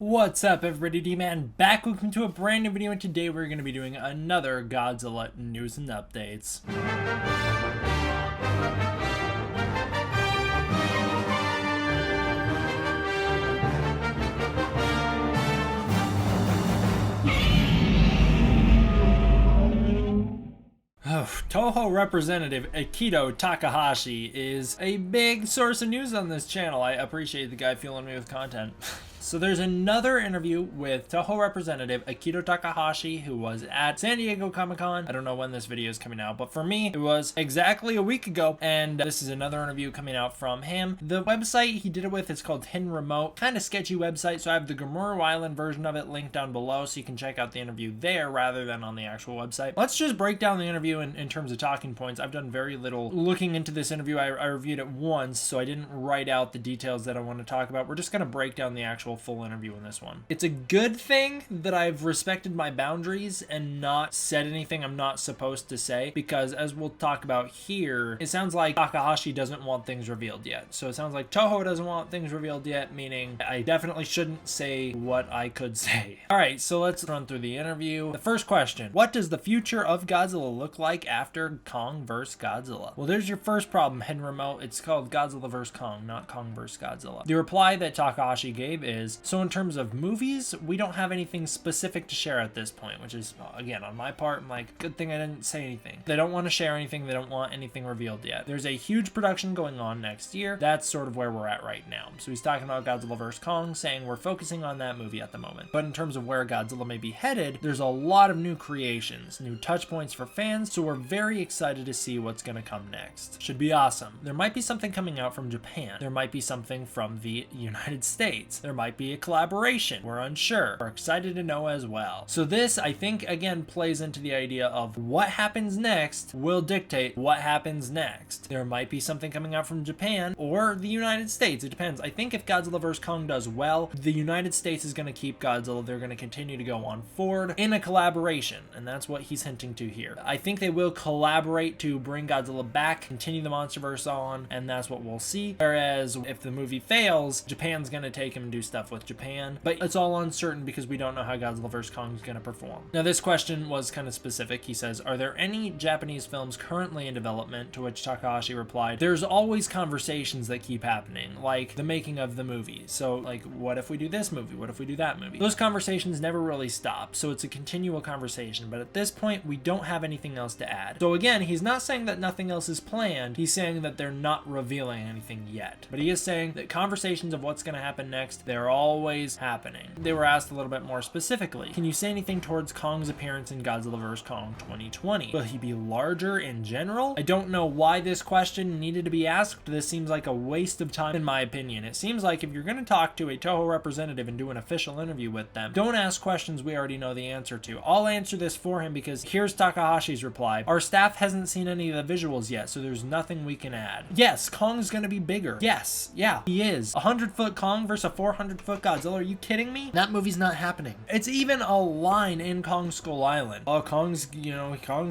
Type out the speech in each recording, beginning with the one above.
What's up, everybody? D-Man back. Welcome to a brand new video, and today we're going to be doing another Godzilla news and updates. Toho representative Akito Takahashi is a big source of news on this channel. I appreciate the guy fueling me with content. So there's another interview with Toho representative Akito Takahashi, who was at San Diago Comic-Con. I don't know when this video is coming out, but for me, it was exactly a week ago, and this is another interview coming out from him. The website he did it with is called Hidden Remote. Kind of sketchy website, so I have the Gamuro Island version of it linked down below, so you can check out the interview there rather than on the actual website. Let's just break down the interview in terms of talking points. I've done very little looking into this interview. I reviewed it once, so I didn't write out the details that I want to talk about. We're just going to break down the actual full interview in this one. It's a good thing that I've respected my boundaries and not said anything I'm not supposed to say, because as we'll talk about here, it sounds like Takahashi doesn't want things revealed yet. So it sounds like Toho doesn't want things revealed yet, meaning I definitely shouldn't say what I could say. All right, so let's run through the interview. The first question: what does the future of Godzilla look like after Kong vs Godzilla? Well, there's your first problem, Hidden Remote. It's called Godzilla vs Kong, not Kong vs Godzilla. The reply that Takahashi gave is, so in terms of movies, we don't have anything specific to share at this point, which is, again, on my part, I'm like, good thing I didn't say anything. They don't want to share anything. They don't want anything revealed yet. There's a huge production going on next year. That's sort of where we're at right now. So he's talking about Godzilla vs Kong, saying we're focusing on that movie at the moment. But in terms of where Godzilla may be headed, there's a lot of new creations, new touch points for fans, so we're very excited to see what's going to come next. Should be awesome. There might be something coming out from Japan. There might be something from the United States. There might be a collaboration. We're unsure. We're excited to know as well. So this, I think, again, plays into the idea of what happens next will dictate what happens next. There might be something coming out from Japan or the United States. It depends. I think if Godzilla vs Kong does well, the United States is going to keep Godzilla. They're going to continue to go on forward in a collaboration, and that's what he's hinting to here. I think they will collaborate to bring Godzilla back, continue the MonsterVerse on, and that's what we'll see. Whereas if the movie fails, Japan's going to take him and do stuff with Japan, but it's all uncertain because we don't know how Godzilla vs Kong is going to perform. Now, this question was kind of specific. He says, are there any Japanese films currently in development? To which Takahashi replied, there's always conversations that keep happening, like the making of the movie. So like, what if we do this movie? What if we do that movie? Those conversations never really stop, so it's a continual conversation, but at this point we don't have anything else to add. So again, he's not saying that nothing else is planned. He's saying that they're not revealing anything yet, but he is saying that conversations of what's going to happen next, they're always happening. They were asked a little bit more specifically, can you say anything towards Kong's appearance in Godzilla vs Kong 2020? Will he be larger in general? I don't know why this question needed to be asked. This seems like a waste of time in my opinion. It seems like if you're going to talk to a Toho representative and do an official interview with them, don't ask questions we already know the answer to. I'll answer this for him because here's Takahashi's reply. Our staff hasn't seen any of the visuals yet, so there's nothing we can add. Yes, Kong's going to be bigger. Yes, yeah, he is. 100-foot Kong versus a 400-foot Godzilla. Are you kidding me? That movie's not happening. It's even a line in Kong Skull Island. Oh, Kong's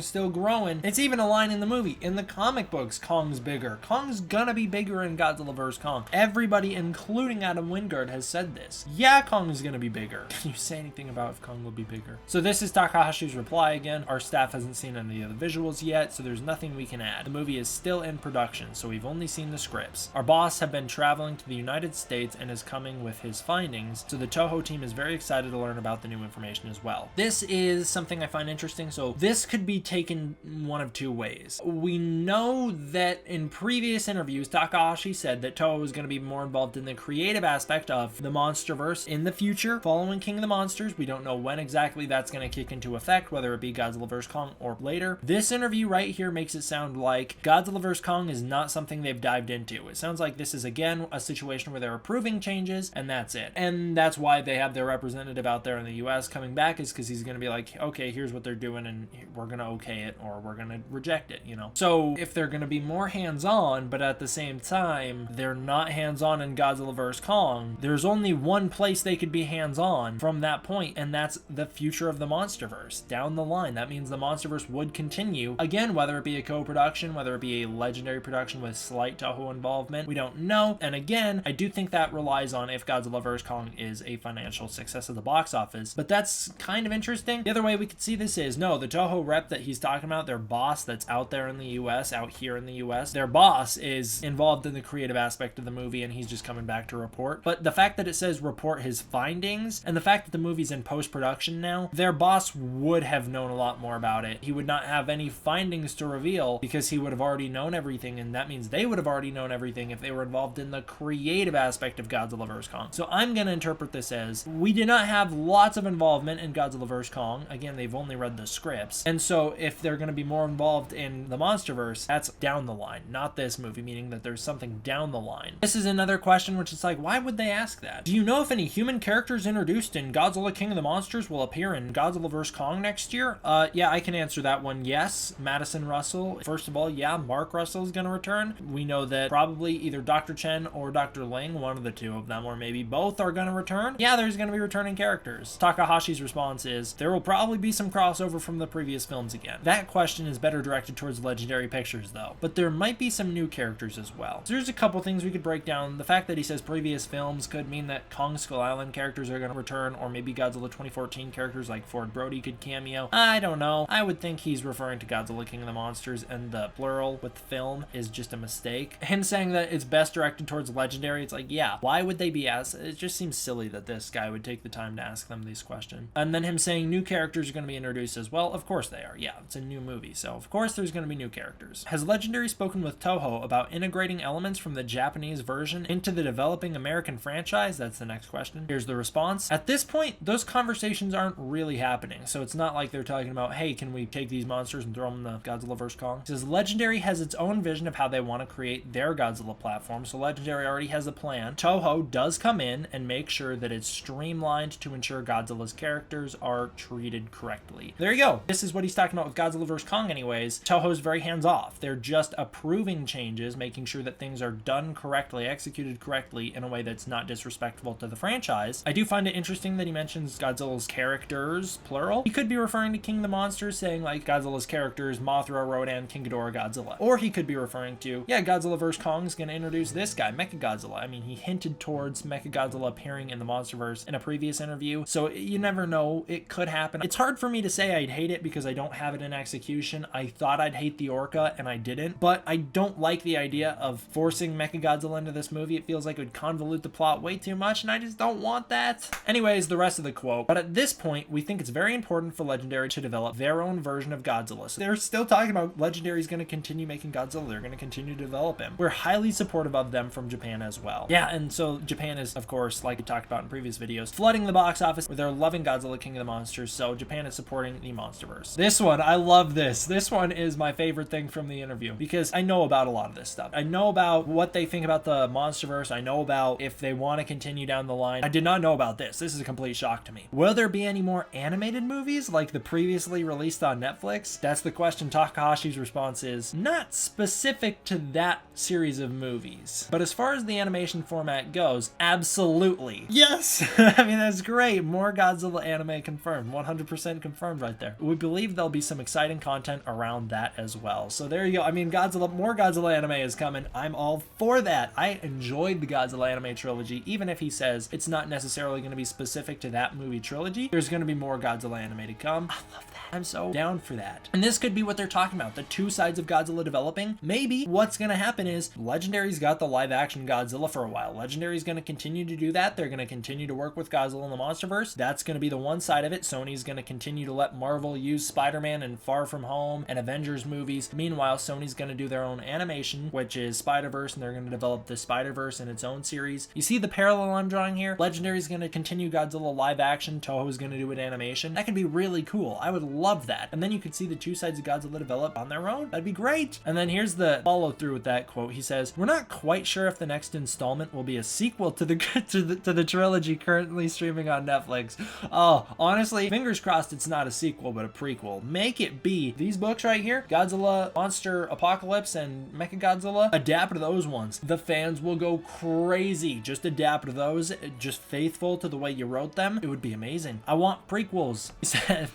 still growing. It's even a line in the movie. In the comic books, Kong's bigger. Kong's gonna be bigger in Godzilla vs Kong. Everybody, including Adam Wingard, has said this. Yeah, Kong's gonna be bigger. Can you say anything about if Kong will be bigger? So this is Takahashi's reply again. Our staff hasn't seen any of the visuals yet, so there's nothing we can add. The movie is still in production, so we've only seen the scripts. Our boss have been traveling to the United States and is coming with his findings, so the Toho team is very excited to learn about the new information as well. This is something I find interesting. So this could be taken one of two ways. We know that in previous interviews, Takahashi said that Toho is going to be more involved in the creative aspect of the MonsterVerse in the future, following King of the Monsters. We don't know when exactly that's going to kick into effect, whether it be Godzilla vs Kong or later. This interview right here makes it sound like Godzilla vs Kong is not something they've dived into. It sounds like this is again a situation where they're approving changes and that's it. And that's why they have their representative out there in the US coming back, is because he's going to be like, okay, here's what they're doing and we're going to okay it or we're going to reject it, you know? So if they're going to be more hands-on, but at the same time, they're not hands-on in Godzilla vs Kong, there's only one place they could be hands-on from that point, and that's the future of the MonsterVerse. Down the line, that means the MonsterVerse would continue, again, whether it be a co-production, whether it be a legendary production with slight Toho involvement, we don't know. And again, I do think that relies on if Godzilla Godzilla vs Kong is a financial success at the box office, but that's kind of interesting. The other way we could see this is, no, the Toho rep that he's talking about, their boss that's out there in the US, out here in the US, their boss is involved in the creative aspect of the movie and he's just coming back to report. But the fact that it says report his findings and the fact that the movie's in post-production now, their boss would have known a lot more about it. He would not have any findings to reveal because he would have already known everything, and that means they would have already known everything if they were involved in the creative aspect of Godzilla vs Kong. So I'm going to interpret this as, we did not have lots of involvement in Godzilla vs Kong. Again, they've only read the scripts. And so if they're going to be more involved in the MonsterVerse, that's down the line, not this movie, meaning that there's something down the line. This is another question which is like, why would they ask that? Do you know if any human characters introduced in Godzilla King of the Monsters will appear in Godzilla vs Kong next year? Yeah, I can answer that one. Yes, Madison Russell. First of all, yeah, Mark Russell is going to return. We know that probably either Dr. Chen or Dr. Ling, one of the two of them, or maybe both, are going to return. Yeah, there's going to be returning characters. Takahashi's response is, there will probably be some crossover from the previous films again. That question is better directed towards Legendary Pictures though, but there might be some new characters as well. So there's a couple things we could break down. The fact that he says previous films could mean that Kong Skull Island characters are going to return, or maybe Godzilla 2014 characters like Ford Brody could cameo. I don't know. I would think he's referring to Godzilla King of the Monsters, and the plural with film is just a mistake. Him saying that it's best directed towards Legendary, it's like, yeah, why would they be asked? It just seems silly that this guy would take the time to ask them these questions. And then him saying new characters are going to be introduced as well. Of course they are. Yeah, it's a new movie, so of course there's going to be new characters. Has Legendary spoken with Toho about integrating elements from the Japanese version into the developing American franchise? That's the next question. Here's the response. At this point, those conversations aren't really happening, so it's not like they're talking about, hey, can we take these monsters and throw them in the Godzilla vs Kong? It says Legendary has its own vision of how they want to create their Godzilla platform, so Legendary already has a plan. Toho does come in and make sure that it's streamlined to ensure Godzilla's characters are treated correctly. There you go. This is what he's talking about with Godzilla vs Kong anyways. Toho's very hands-off. They're just approving changes, making sure that things are done correctly, executed correctly in a way that's not disrespectful to the franchise. I do find it interesting that he mentions Godzilla's characters, plural. He could be referring to King of the Monsters, saying like Godzilla's characters, Mothra, Rodan, King Ghidorah, Godzilla. Or he could be referring to, yeah, Godzilla vs Kong is going to introduce this guy, Mechagodzilla. I mean, he hinted towards Mechagodzilla appearing in the MonsterVerse in a previous interview, so you never know. It could happen. It's hard for me to say I'd hate it because I don't have it in execution. I thought I'd hate the Orca and I didn't, but I don't like the idea of forcing Mechagodzilla into this movie. It feels like it would convolute the plot way too much and I just don't want that. Anyways, the rest of the quote. But at this point, we think it's very important for Legendary to develop their own version of Godzilla. So they're still talking about Legendary's going to continue making Godzilla. They're going to continue to develop him. We're highly supportive of them from Japan as well. Yeah, and so Japan is, of course, like we talked about in previous videos, flooding the box office where they're loving Godzilla King of the Monsters, so Japan is supporting the MonsterVerse. This one, I love this. This one is my favorite thing from the interview because I know about a lot of this stuff. I know about what they think about the MonsterVerse. I know about if they want to continue down the line. I did not know about this. This is a complete shock to me. Will there be any more animated movies like the previously released on Netflix? That's the question. Takahashi's response is not specific to that series of movies. But as far as the animation format goes, absolutely. Yes! I mean, that's great. More Godzilla anime confirmed. 100% confirmed right there. We believe there'll be some exciting content around that as well. So there you go. I mean, more Godzilla anime is coming. I'm all for that. I enjoyed the Godzilla anime trilogy, even if he says it's not necessarily going to be specific to that movie trilogy. There's going to be more Godzilla anime to come. I love that. I'm so down for that. And this could be what they're talking about. The two sides of Godzilla developing. Maybe what's going to happen is Legendary's got the live action Godzilla for a while. Legendary's going to continue to do that. They're going to continue to work with Godzilla in the MonsterVerse. That's going to be the one side of it. Sony's going to continue to let Marvel use Spider-Man and Far From Home and Avengers movies. Meanwhile, Sony's going to do their own animation, which is Spider-Verse, and they're going to develop the Spider-Verse in its own series. You see the parallel I'm drawing here? Legendary's going to continue Godzilla live action. Toho's going to do it animation. That could be really cool. I would love that. And then you could see the two sides of Godzilla develop on their own. That'd be great. And then here's the follow through with that quote. He says, "We're not quite sure if the next installment will be a sequel to the trilogy currently streaming on Netflix." Oh, honestly, fingers crossed it's not a sequel but a prequel. Make it be. These books right here, Godzilla, Monster Apocalypse, and Mechagodzilla, adapt to those ones. The fans will go crazy. Just adapt to those, just faithful to the way you wrote them. It would be amazing. I want prequels. He said,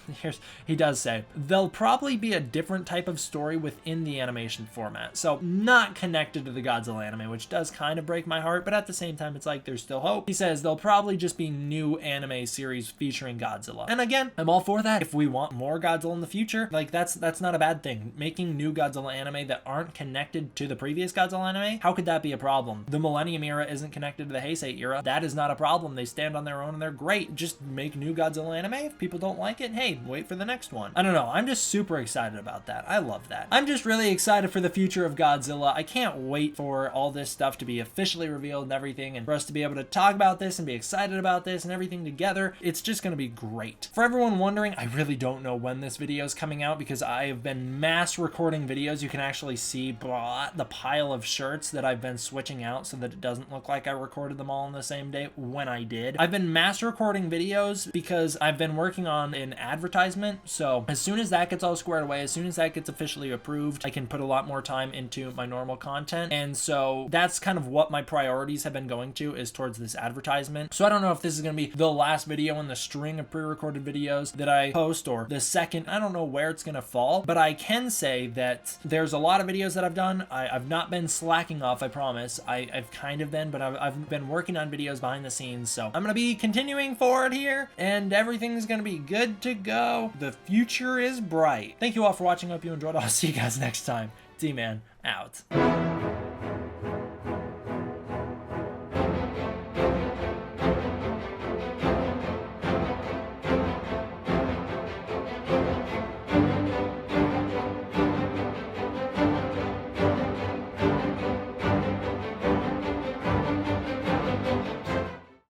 he does say, there'll probably be a different type of story within the animation format. So not connected to the Godzilla anime, which does kind of break my heart, but at the same time, it's like there's there's still hope. He says there'll probably just be new anime series featuring Godzilla. And again, I'm all for that. If we want more Godzilla in the future, like that's not a bad thing. Making new Godzilla anime that aren't connected to the previous Godzilla anime, how could that be a problem? The Millennium era isn't connected to the Heisei era. That is not a problem. They stand on their own and they're great. Just make new Godzilla anime. If people don't like it, hey, wait for the next one. I don't know. I'm just super excited about that. I love that. I'm just really excited for the future of Godzilla. I can't wait for all this stuff to be officially revealed and everything, and for us to be able to talk about this and be excited about this and everything together. It's just going to be great. For everyone wondering, I really don't know when this video is coming out because I have been mass recording videos. You can actually see the pile of shirts that I've been switching out so that it doesn't look like I recorded them all on the same day when I did. I've been mass recording videos because I've been working on an advertisement. So as soon as that gets all squared away, as soon as that gets officially approved, I can put a lot more time into my normal content. And so that's kind of what my priorities have been going to, is towards this advertisement. So I don't know if this is going to be the last video in the string of pre-recorded videos that I post, or the second. I don't know where it's going to fall, but I can say that there's a lot of videos that I've done. I've not been slacking off, I promise. I've kind of been, but I've been working on videos behind the scenes. So I'm going to be continuing forward here, and everything's going to be good to go. The future is bright. Thank you all for watching. I hope you enjoyed. I'll see you guys next time. D-Man out.